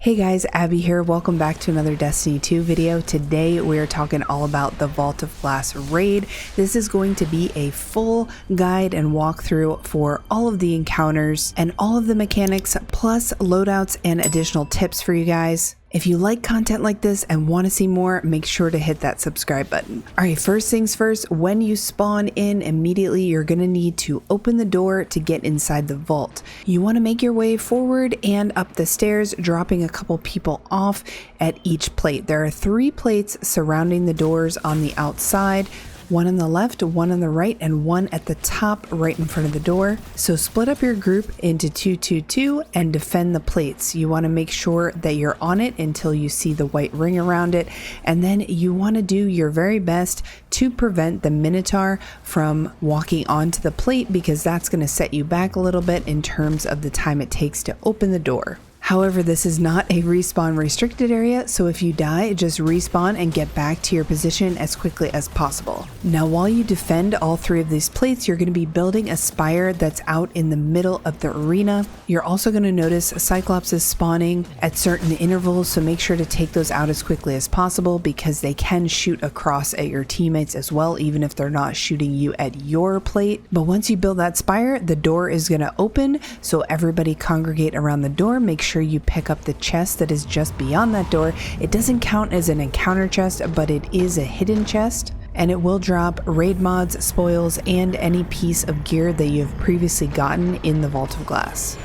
Hey guys, Abby here. Welcome back to another Destiny 2 video. Today we are talking all about the Vault of Glass raid. This is going to be a full guide and walkthrough for all of the encounters and all of the mechanics, plus loadouts and additional tips for you guys. If you like content like this and want to see more, make sure to hit that subscribe button. Alright, first things first, when you spawn in, immediately you're going to need to open the door to get inside the vault. You want to make your way forward and up the stairs, dropping a couple people off at each plate. There are 3 plates surrounding the doors on the outside. One on the left, one on the right, and one at the top right in front of the door. So split up your group into 2-2-2 and defend the plates. You want to make sure that you're on it until you see the white ring around it, and then you want to do your very best to prevent the Minotaur from walking onto the plate, because that's going to set you back a little bit in terms of the time it takes to open the door. However, this is not a respawn restricted area, so if you die, just respawn and get back to your position as quickly as possible. Now, while you defend all 3 of these plates, you're going to be building a spire that's out in the middle of the arena. You're also going to notice Cyclops is spawning at certain intervals, so make sure to take those out as quickly as possible, because they can shoot across at your teammates as well, even if they're not shooting you at your plate. But once you build that spire, the door is going to open, so everybody congregate around the door. Make sure you pick up the chest that is just beyond that door. It doesn't count as an encounter chest, but it is a hidden chest, and it will drop raid mods, spoils, and any piece of gear that you have previously gotten in the Vault of Glass.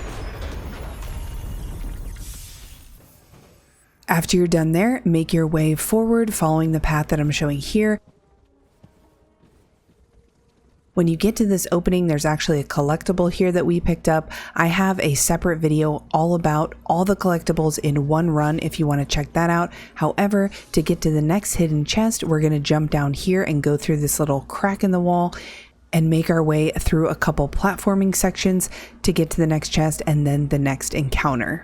After you're done there, make your way forward following the path that I'm showing here. When you get to this opening, there's actually a collectible here that we picked up. I have a separate video all about all the collectibles in one run if you want to check that out. However, to get to the next hidden chest, we're going to jump down here and go through this little crack in the wall and make our way through a couple platforming sections to get to the next chest and then the next encounter.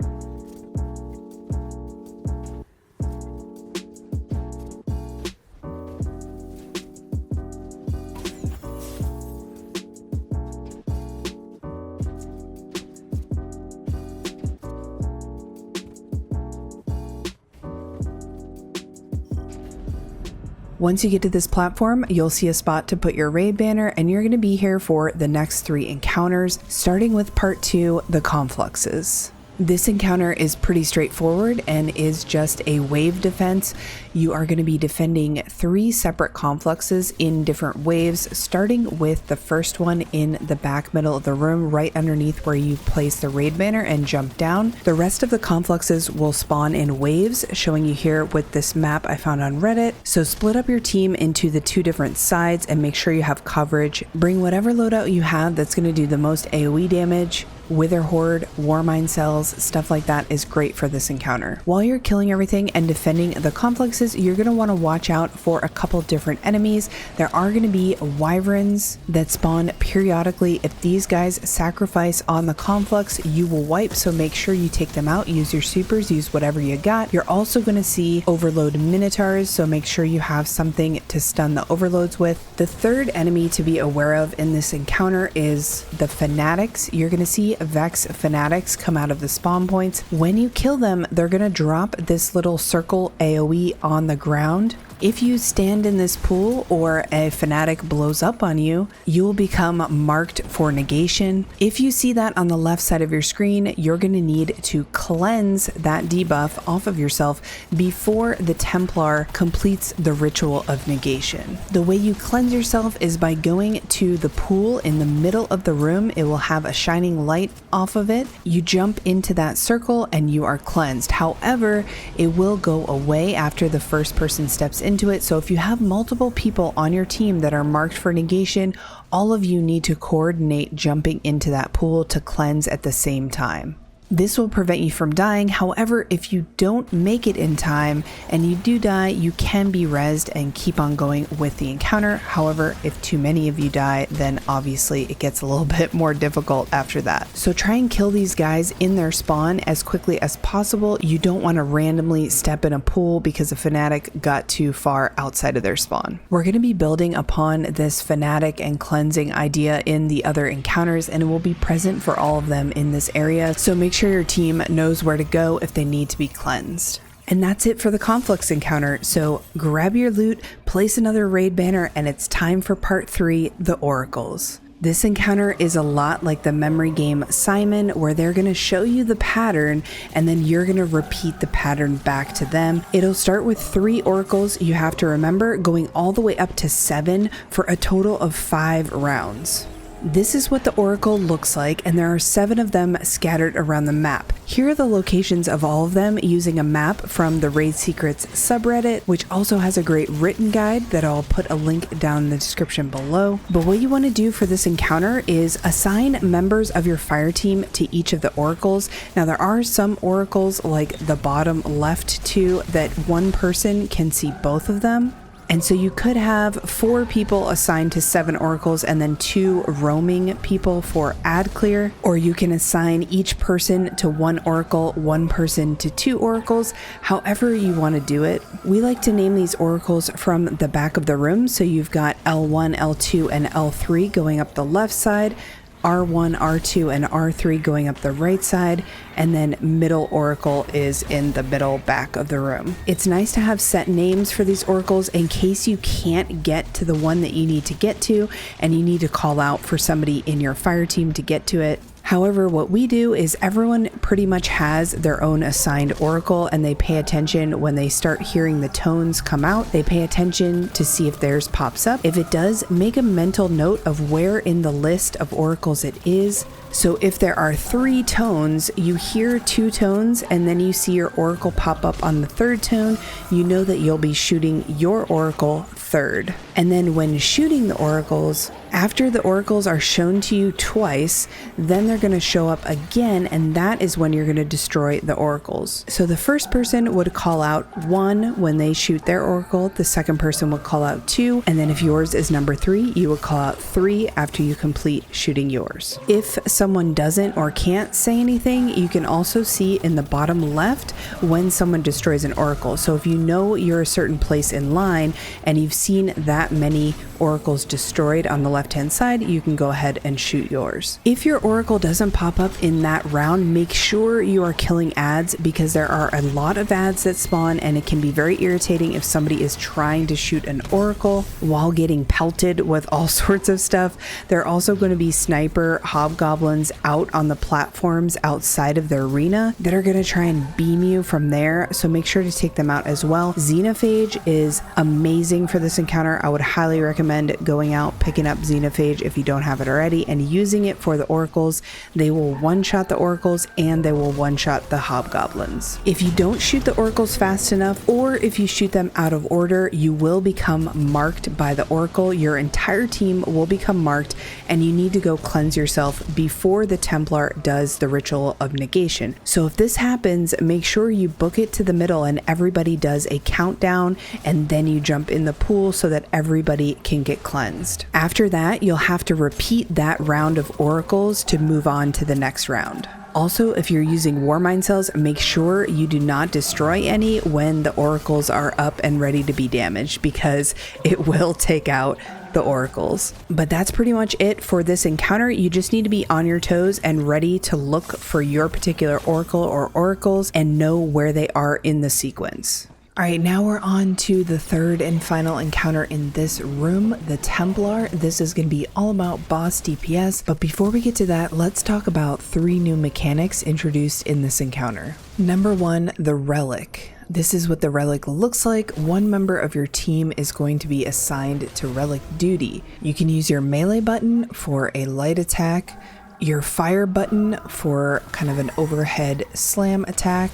Once you get to this platform, you'll see a spot to put your raid banner, and you're going to be here for the next 3 encounters, starting with part 2, the Confluxes. This encounter is pretty straightforward and is just a wave defense. You are going to be defending 3 separate confluxes in different waves, starting with the first one in the back middle of the room, right underneath where you place the raid banner and jump down. The rest of the confluxes will spawn in waves, showing you here with this map I found on Reddit. So split up your team into the 2 different sides and make sure you have coverage. Bring whatever loadout you have that's going to do the most AoE damage. Wither Horde, Warmind cells, stuff like that is great for this encounter. While you're killing everything and defending the complexes, you're going to want to watch out for a couple different enemies. There are going to be wyverns that spawn periodically. If these guys sacrifice on the complex, you will wipe, so make sure you take them out. Use your supers, use whatever you got. You're also going to see overload minotaurs, so make sure you have something to stun the overloads with. The third enemy to be aware of in this encounter is the fanatics. You're going to see Vex fanatics come out of the spawn points. When you kill them, they're going to drop this little circle AoE on the ground. If you stand in this pool or a fanatic blows up on you, you will become marked for negation. If you see that on the left side of your screen, you're going to need to cleanse that debuff off of yourself before the Templar completes the ritual of negation. The way you cleanse yourself is by going to the pool in the middle of the room. It will have a shining light off of it. You jump into that circle and you are cleansed. However, it will go away after the first person steps into it. So if you have multiple people on your team that are marked for negation, all of you need to coordinate jumping into that pool to cleanse at the same time. This will prevent you from dying. However, if you don't make it in time and you do die, you can be rezzed and keep on going with the encounter. However, if too many of you die, then obviously it gets a little bit more difficult after that. So try and kill these guys in their spawn as quickly as possible. You don't want to randomly step in a pool because a fanatic got too far outside of their spawn. We're going to be building upon this fanatic and cleansing idea in the other encounters, and it will be present for all of them in this area. So make sure sure your team knows where to go if they need to be cleansed. And that's it for the Conflux encounter, so grab your loot, place another raid banner, and it's time for part 3, the Oracles. This encounter is a lot like the memory game Simon, where they're going to show you the pattern and then you're going to repeat the pattern back to them. It'll start with 3 oracles, you have to remember, going all the way up to 7 for a total of 5 rounds. This is what the oracle looks like, and there are 7 of them scattered around the map. Here are the locations of all of them using a map from the Raid Secrets subreddit, which also has a great written guide that I'll put a link down in the description below. But what you want to do for this encounter is assign members of your fire team to each of the oracles. Now there are some oracles, like the bottom left 2, that one person can see both of them. And so you could have 4 people assigned to 7 oracles and then 2 roaming people for ad clear, or you can assign each person to 1 oracle, 1 person to 2 oracles, however you want to do it. We like to name these oracles from the back of the room, so you've got L1, L2, and L3 going up the left side, R1, R2, and R3 going up the right side, and then middle oracle is in the middle back of the room. It's nice to have set names for these oracles in case you can't get to the one that you need to get to and you need to call out for somebody in your fire team to get to it. However, what we do is everyone pretty much has their own assigned oracle, and they pay attention when they start hearing the tones come out. They pay attention to see if theirs pops up. If it does, make a mental note of where in the list of oracles it is. So if there are 3 tones, you hear 2 tones and then you see your oracle pop up on the 3rd tone, you know that you'll be shooting your oracle 3rd. And then when shooting the oracles, after the oracles are shown to you twice, then they're going to show up again, and that is when you're going to destroy the oracles. So the first person would call out 1 when they shoot their oracle, the second person would call out 2, and then if yours is number 3, you would call out 3 after you complete shooting yours. If someone doesn't or can't say anything, you can also see in the bottom left when someone destroys an oracle. So if you know you're a certain place in line and you've seen that many oracles destroyed on the left hand side, you can go ahead and shoot yours. If your oracle doesn't pop up in that round, make sure you are killing ads, because there are a lot of ads that spawn and it can be very irritating if somebody is trying to shoot an oracle while getting pelted with all sorts of stuff. There are also going to be sniper hobgoblins out on the platforms outside of the arena that are going to try and beam you from there, so make sure to take them out as well. Xenophage is amazing for this encounter. I would highly recommend going out, picking up Xenophage if you don't have it already, and using it for the oracles. They will one-shot the oracles and they will one-shot the hobgoblins. If you don't shoot the oracles fast enough, or if you shoot them out of order, you will become marked by the oracle. Your entire team will become marked, and you need to go cleanse yourself before the Templar does the ritual of negation. So if this happens, make sure you book it to the middle and everybody does a countdown, and then you jump in the pool so that everybody can get cleansed. After that, you'll have to repeat that round of oracles to move on to the next round. Also, if you're using Warmind cells, make sure you do not destroy any when the oracles are up and ready to be damaged, because it will take out the oracles. But that's pretty much it for this encounter. You just need to be on your toes and ready to look for your particular oracle or oracles and know where they are in the sequence. Alright, now we're on to the 3rd and final encounter in this room, the Templar. This is going to be all about boss DPS, but before we get to that, let's talk about 3 new mechanics introduced in this encounter. Number 1, the Relic. This is what the Relic looks like. One member of your team is going to be assigned to Relic duty. You can use your melee button for a light attack, your fire button for kind of an overhead slam attack.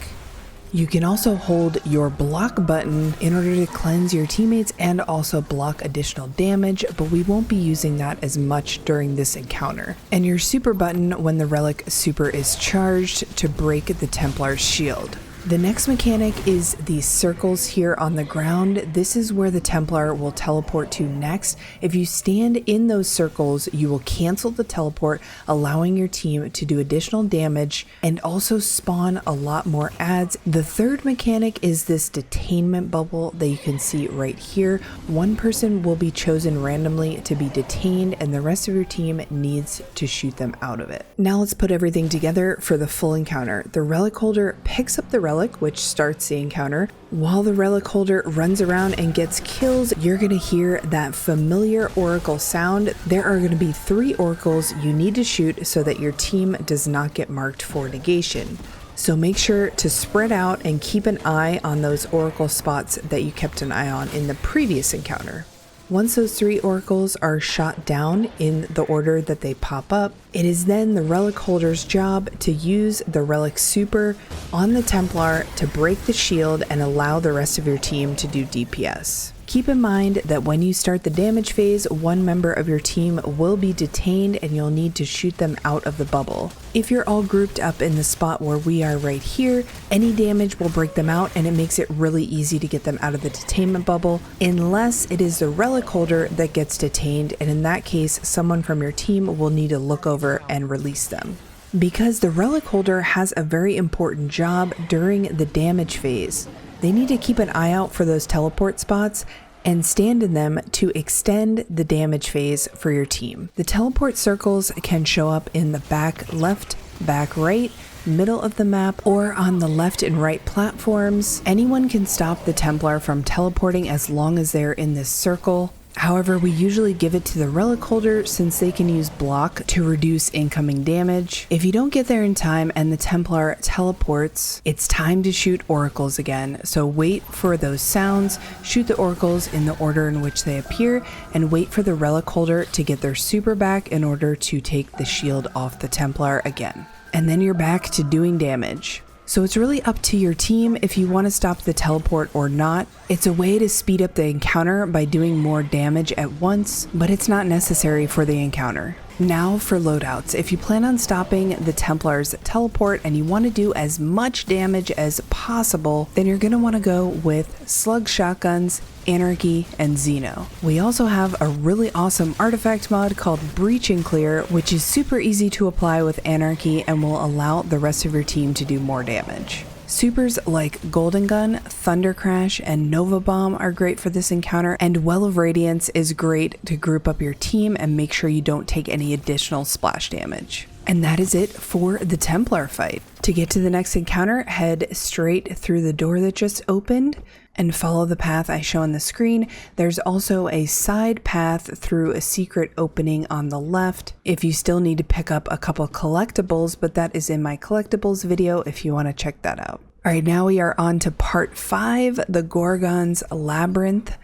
You can also hold your block button in order to cleanse your teammates and also block additional damage, but we won't be using that as much during this encounter. And your super button when the Relic super is charged to break the Templar's shield. The next mechanic is these circles here on the ground. This is where the Templar will teleport to next. If you stand in those circles, you will cancel the teleport, allowing your team to do additional damage and also spawn a lot more adds. The third mechanic is this detainment bubble that you can see right here. One person will be chosen randomly to be detained and the rest of your team needs to shoot them out of it. Now let's put everything together for the full encounter. The relic holder picks up the relic, which starts the encounter. While the relic holder runs around and gets kills, you're going to hear that familiar oracle sound. There are going to be 3 oracles you need to shoot so that your team does not get marked for negation. So make sure to spread out and keep an eye on those oracle spots that you kept an eye on in the previous encounter. Once those 3 oracles are shot down in the order that they pop up, it is then the relic holder's job to use the relic super on the Templar to break the shield and allow the rest of your team to do DPS. Keep in mind that when you start the damage phase, one member of your team will be detained and you'll need to shoot them out of the bubble. If you're all grouped up in the spot where we are right here, any damage will break them out and it makes it really easy to get them out of the detainment bubble, unless it is the relic holder that gets detained, and in that case, someone from your team will need to look over and release them. Because the relic holder has a very important job during the damage phase, they need to keep an eye out for those teleport spots and stand in them to extend the damage phase for your team. The teleport circles can show up in the back left, back right, middle of the map, or on the left and right platforms. Anyone can stop the Templar from teleporting as long as they're in this circle. However, we usually give it to the relic holder since they can use block to reduce incoming damage. If you don't get there in time and the Templar teleports, it's time to shoot oracles again. So wait for those sounds, shoot the oracles in the order in which they appear, and wait for the relic holder to get their super back in order to take the shield off the Templar again. And then you're back to doing damage. So it's really up to your team if you want to stop the teleport or not. It's a way to speed up the encounter by doing more damage at once, but it's not necessary for the encounter. Now for loadouts. If you plan on stopping the Templar's teleport and you want to do as much damage as possible, then you're going to want to go with slug shotguns, Anarchy, and Xeno. We also have a really awesome artifact mod called Breach and Clear, which is super easy to apply with Anarchy and will allow the rest of your team to do more damage. Supers like Golden Gun, Thunder Crash, and Nova Bomb are great for this encounter, and Well of Radiance is great to group up your team and make sure you don't take any additional splash damage. And that is it for the Templar fight. To get to the next encounter, head straight through the door that just opened and follow the path I show on the screen. There's also a side path through a secret opening on the left if you still need to pick up a couple collectibles, but that is in my collectibles video if you want to check that out. All right, now we are on to part 5, the Gorgon's Labyrinth.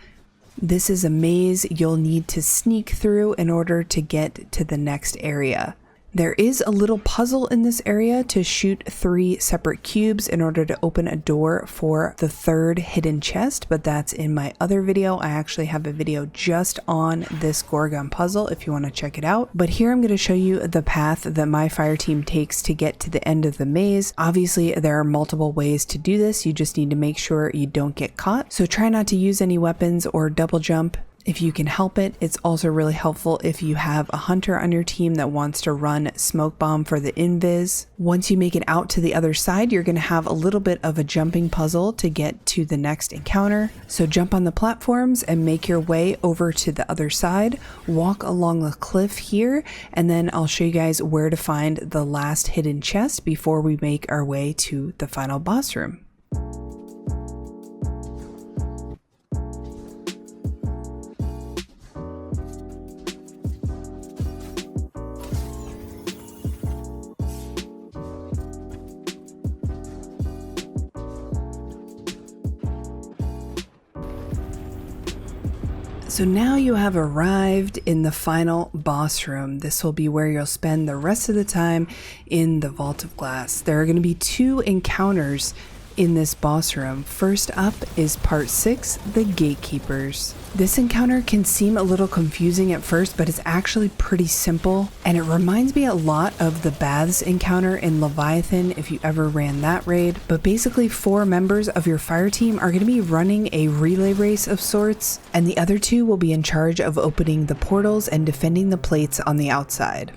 This is a maze you'll need to sneak through in order to get to the next area. There is a little puzzle in this area to shoot 3 separate cubes in order to open a door for the 3rd hidden chest, but that's in my other video. I actually have a video just on this Gorgon puzzle if you want to check it out. But here I'm going to show you the path that my fire team takes to get to the end of the maze. Obviously, there are multiple ways to do this. You just need to make sure you don't get caught. So try not to use any weapons or double jump if you can help it. It's also really helpful if you have a hunter on your team that wants to run smoke bomb for the invis. Once you make it out to the other side, you're going to have a little bit of a jumping puzzle to get to the next encounter. So jump on the platforms and make your way over to the other side. Walk along the cliff here, and then I'll show you guys where to find the last hidden chest before we make our way to the final boss room. So now you have arrived in the final boss room. This will be where you'll spend the rest of the time in the Vault of Glass. There are going to be 2 encounters in this boss room. First up is part 6, the Gatekeepers. This encounter can seem a little confusing at first, but it's actually pretty simple, and it reminds me a lot of the Baths encounter in Leviathan if you ever ran that raid. But basically 4 members of your fire team are going to be running a relay race of sorts, and the other 2 will be in charge of opening the portals and defending the plates on the outside.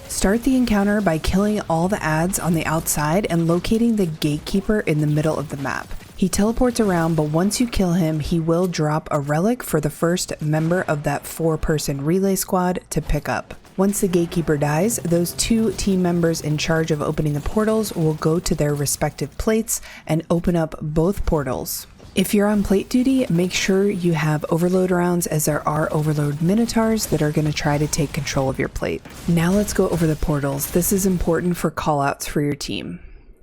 Start the encounter by killing all the adds on the outside and locating the Gatekeeper in the middle of the map. He teleports around, but once you kill him, he will drop a relic for the first member of that 4-person relay squad to pick up. Once the Gatekeeper dies, those 2 team members in charge of opening the portals will go to their respective plates and open up both portals. If you're on plate duty, make sure you have overload rounds, as there are overload minotaurs that are going to try to take control of your plate. Now let's go over the portals. This is important for callouts for your team.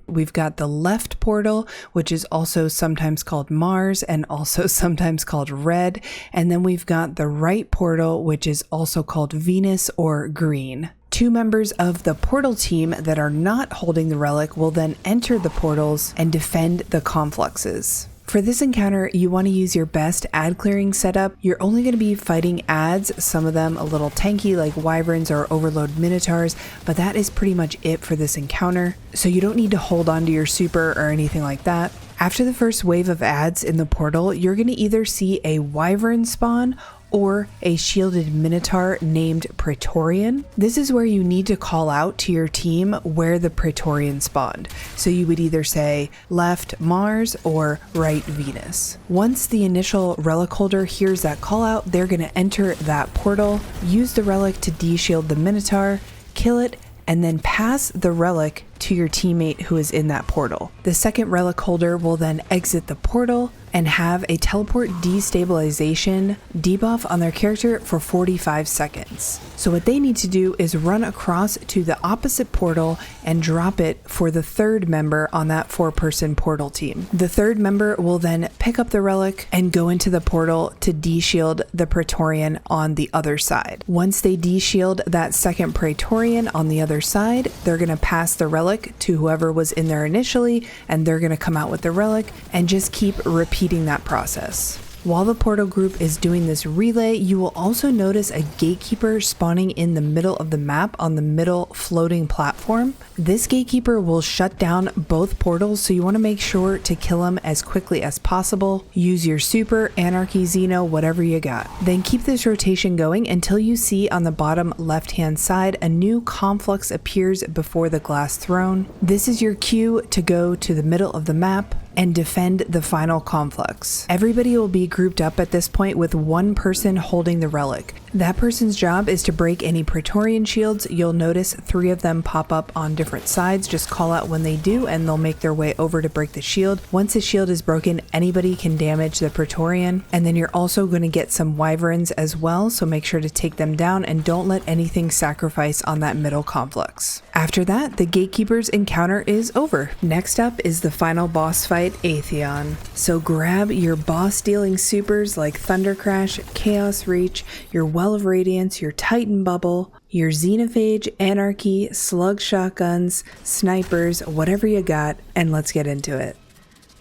We've got the left portal, which is also sometimes called Mars and also sometimes called Red. And then we've got the right portal, which is also called Venus or Green. 2 members of the portal team that are not holding the relic will then enter the portals and defend the confluxes. For this encounter, you want to use your best ad clearing setup. You're only going to be fighting adds, some of them a little tanky like wyverns or overload minotaurs, but that is pretty much it for this encounter. So you don't need to hold on to your super or anything like that. After the first wave of adds in the portal, you're going to either see a wyvern spawn or a shielded minotaur named Praetorian. This is where you need to call out to your team where the Praetorian spawned. So you would either say left Mars or right Venus. Once the initial relic holder hears that call out, they're going to enter that portal, use the relic to de-shield the minotaur, kill it, and then pass the relic to your teammate who is in that portal. The second relic holder will then exit the portal and have a teleport destabilization debuff on their character for 45 seconds. So what they need to do is run across to the opposite portal and drop it for the 3rd member on that 4-person portal team. The 3rd member will then pick up the relic and go into the portal to de-shield the Praetorian on the other side. Once they de-shield that second Praetorian on the other side, they're going to pass the relic to whoever was in there initially, and they're going to come out with the relic and just keep repeating that process. While the portal group is doing this relay, you will also notice a Gatekeeper spawning in the middle of the map on the middle floating platform. This Gatekeeper will shut down both portals, so you want to make sure to kill him as quickly as possible. Use your super, Anarchy, Xeno, whatever you got. Then keep this rotation going until you see on the bottom left-hand side a new conflux appears before the glass throne. This is your cue to go to the middle of the map and defend the final conflux. Everybody will be grouped up at this point with 1 person holding the relic. That person's job is to break any Praetorian shields. You'll notice 3 of them pop up on different sides. Just call out when they do and they'll make their way over to break the shield. Once the shield is broken, anybody can damage the Praetorian. And then you're also going to get some wyverns as well, so make sure to take them down and don't let anything sacrifice on that middle conflux. After that, the Gatekeeper's encounter is over. Next up is the final boss fight, Atheon. So grab your boss dealing supers like Thunder Crash, Chaos Reach, your Well of Radiance, your Titan Bubble, your Xenophage, Anarchy, Slug Shotguns, Snipers, whatever you got, and let's get into it.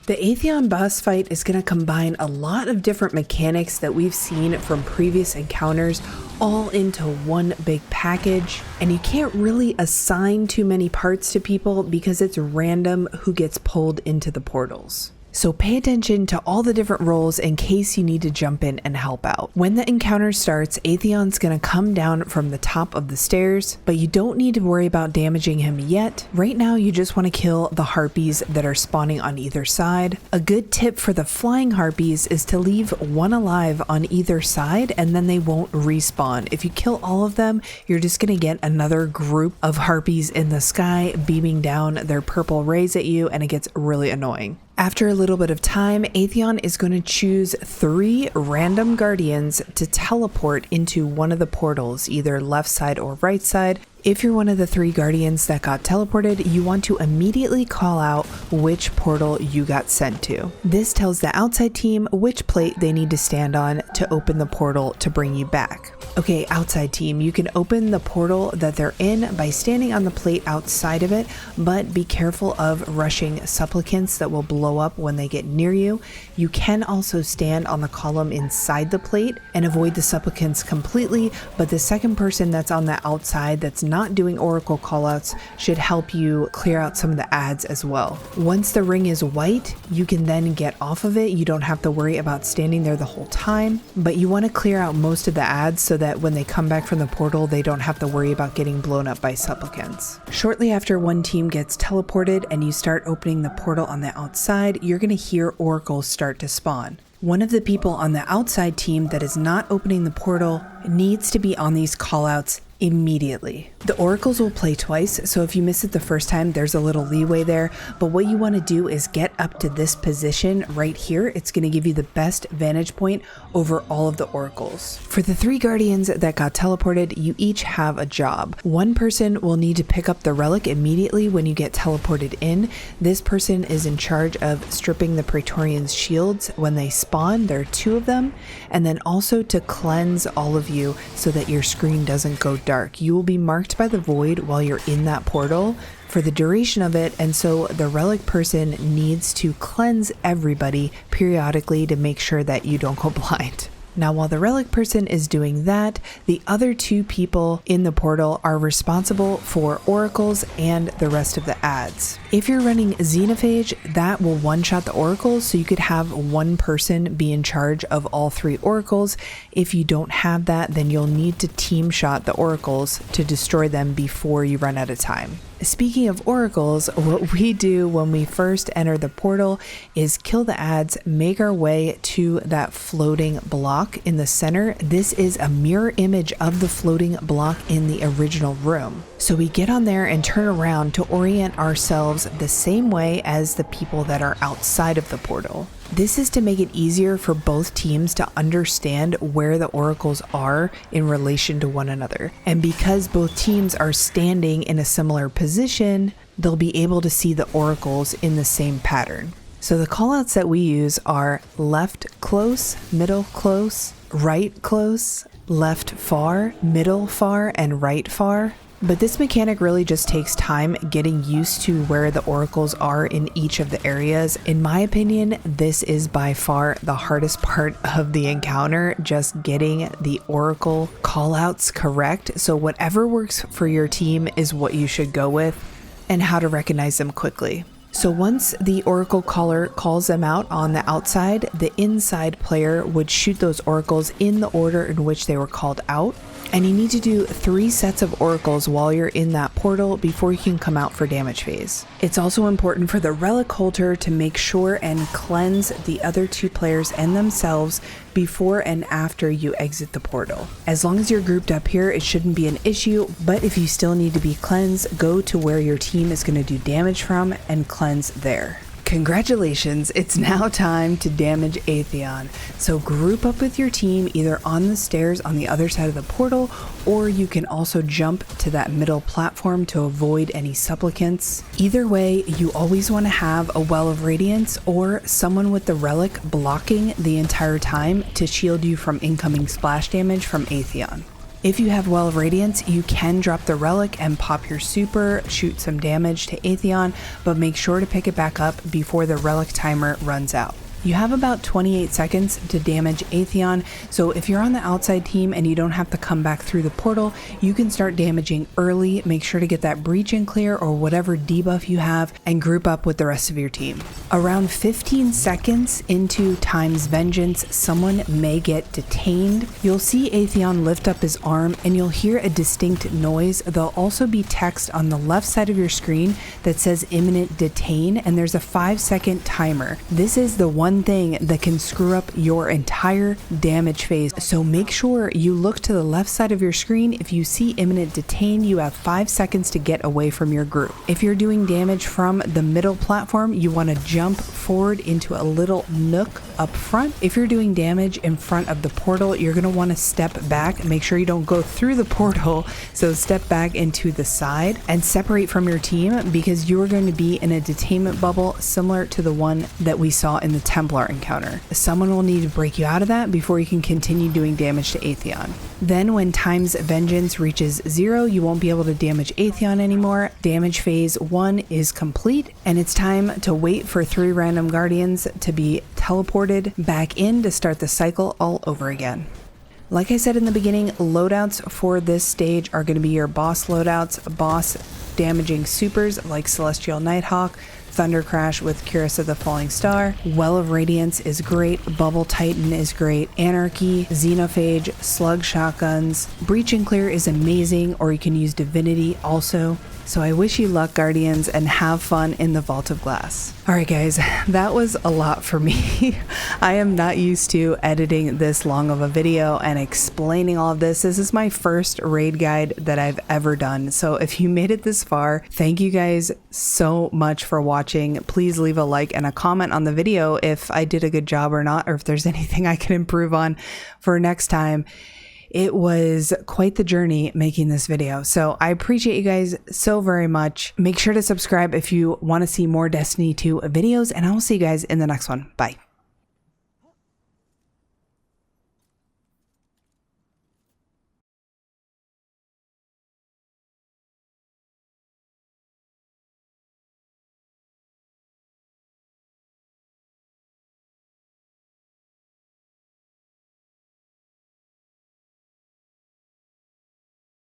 The Atheon boss fight is going to combine a lot of different mechanics that we've seen from previous encounters all into one big package, and you can't really assign too many parts to people because it's random who gets pulled into the portals. So pay attention to all the different roles in case you need to jump in and help out. When the encounter starts, Atheon's gonna come down from the top of the stairs, but you don't need to worry about damaging him yet. Right now, you just wanna kill the harpies that are spawning on either side. A good tip for the flying harpies is to leave one alive on either side and then they won't respawn. If you kill all of them, you're just gonna get another group of harpies in the sky beaming down their purple rays at you, and it gets really annoying. After a little bit of time, Atheon is going to choose 3 random guardians to teleport into one of the portals, either left side or right side. If you're one of the 3 guardians that got teleported, you want to immediately call out which portal you got sent to. This tells the outside team which plate they need to stand on to open the portal to bring you back. Okay, outside team, you can open the portal that they're in by standing on the plate outside of it, but be careful of rushing supplicants that will blow up when they get near you. You can also stand on the column inside the plate and avoid the supplicants completely, but the second person that's on the outside that's not doing oracle callouts should help you clear out some of the ads as well. Once the ring is white, you can then get off of it. You don't have to worry about standing there the whole time, but you want to clear out most of the ads so that when they come back from the portal, they don't have to worry about getting blown up by supplicants. Shortly after one team gets teleported and you start opening the portal on the outside, you're going to hear oracles start to spawn. One of the people on the outside team that is not opening the portal needs to be on these callouts immediately. The oracles will play twice, so if you miss it the first time, there's a little leeway there, but what you want to do is get up to this position right here. It's going to give you the best vantage point over all of the oracles. For the 3 guardians that got teleported, you each have a job. One person will need to pick up the relic immediately when you get teleported in. This person is in charge of stripping the Praetorians' shields when they spawn. There are 2 of them, and then also to cleanse all of you so that your screen doesn't go dark. You will be marked by the void while you're in that portal for the duration of it, and so the relic person needs to cleanse everybody periodically to make sure that you don't go blind. Now, while the relic person is doing that, the other 2 people in the portal are responsible for oracles and the rest of the ads. If you're running Xenophage, that will one-shot the oracles, so you could have one person be in charge of all 3 oracles. If you don't have that, then you'll need to team shot the oracles to destroy them before you run out of time. Speaking of oracles, what we do when we first enter the portal is kill the ads, make our way to that floating block in the center. This is a mirror image of the floating block in the original room. So we get on there and turn around to orient ourselves the same way as the people that are outside of the portal. This is to make it easier for both teams to understand where the oracles are in relation to one another. And because both teams are standing in a similar position, they'll be able to see the oracles in the same pattern. So the callouts that we use are left close, middle close, right close, left far, middle far, and right far. But this mechanic really just takes time getting used to where the oracles are in each of the areas. In my opinion, this is by far the hardest part of the encounter, just getting the oracle callouts correct. So whatever works for your team is what you should go with, and how to recognize them quickly. So once the oracle caller calls them out on the outside, the inside player would shoot those oracles in the order in which they were called out. And you need to do 3 sets of oracles while you're in that portal before you can come out for damage phase. It's also important for the relic holder to make sure and cleanse the other 2 players and themselves before and after you exit the portal. As long as you're grouped up here, it shouldn't be an issue, but if you still need to be cleansed, go to where your team is going to do damage from and cleanse there. Congratulations, it's now time to damage Atheon. So group up with your team either on the stairs on the other side of the portal, or you can also jump to that middle platform to avoid any supplicants. Either way, you always want to have a Well of Radiance or someone with the relic blocking the entire time to shield you from incoming splash damage from Atheon. If you have Well of Radiance, you can drop the relic and pop your super, shoot some damage to Atheon, but make sure to pick it back up before the relic timer runs out. You have about 28 seconds to damage Atheon, so if you're on the outside team and you don't have to come back through the portal, you can start damaging early. Make sure to get that breach in clear or whatever debuff you have and group up with the rest of your team. Around 15 seconds into Time's Vengeance, someone may get detained. You'll see Atheon lift up his arm and you'll hear a distinct noise. There'll also be text on the left side of your screen that says imminent detain, and there's a 5-second timer. This is the one thing that can screw up your entire damage phase, so make sure you look to the left side of your screen. If you see imminent detain, you have 5 seconds to get away from your group. If you're doing damage from the middle platform, you want to jump forward into a little nook up front. If you're doing damage in front of the portal, you're going to want to step back. Make sure you don't go through the portal, so step back into the side and separate from your team, because you are going to be in a detainment bubble similar to the one that we saw in the temple Templar encounter. Someone will need to break you out of that before you can continue doing damage to Atheon. Then when Time's Vengeance reaches 0, you won't be able to damage Atheon anymore. Damage phase 1 is complete, and it's time to wait for 3 random guardians to be teleported back in to start the cycle all over again. Like I said in the beginning, loadouts for this stage are going to be your boss loadouts, boss damaging supers like Celestial Nighthawk, Thunder Crash with Cuirass of the Falling Star, Well of Radiance is great, Bubble Titan is great, Anarchy, Xenophage, Slug Shotguns, Breach and Clear is amazing, or you can use Divinity also. So I wish you luck, Guardians, and have fun in the Vault of Glass. Alright guys, that was a lot for me. I am not used to editing this long of a video and explaining all of this. This is my first raid guide that I've ever done. So if you made it this far, thank you guys so much for watching. Please leave a like and a comment on the video if I did a good job or not, or if there's anything I can improve on for next time. It was quite the journey making this video, so I appreciate you guys so very much. Make sure to subscribe if you want to see more Destiny 2 videos, and I will see you guys in the next one. Bye.